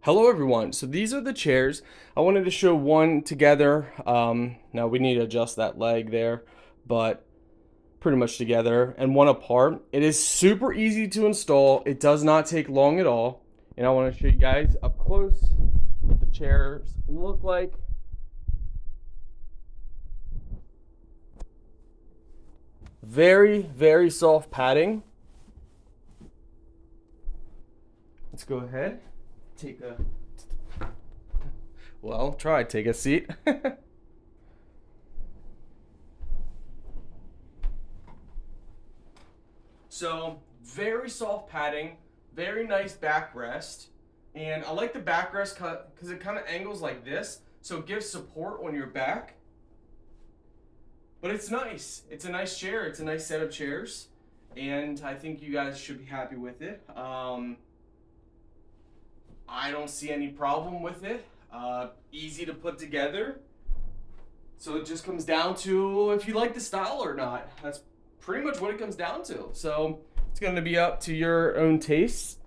Hello everyone. So these are the chairs. I wanted to show one together. Now we need to adjust that leg there, but pretty much together, and one apart. It is super easy to install. It does not take long at all. And I want to show you guys up close what the chairs look like. Very, very soft padding. Let's go ahead. Take a seat. So, very soft padding, very nice backrest. And I like the backrest because it kind of angles like this, so it gives support on your back. But it's nice. It's a nice chair. It's a nice set of chairs. And I think you guys should be happy with it. I don't see any problem with it. Easy to put together. So it just comes down to if you like the style or not. That's pretty much what it comes down to. So it's going to be up to your own tastes.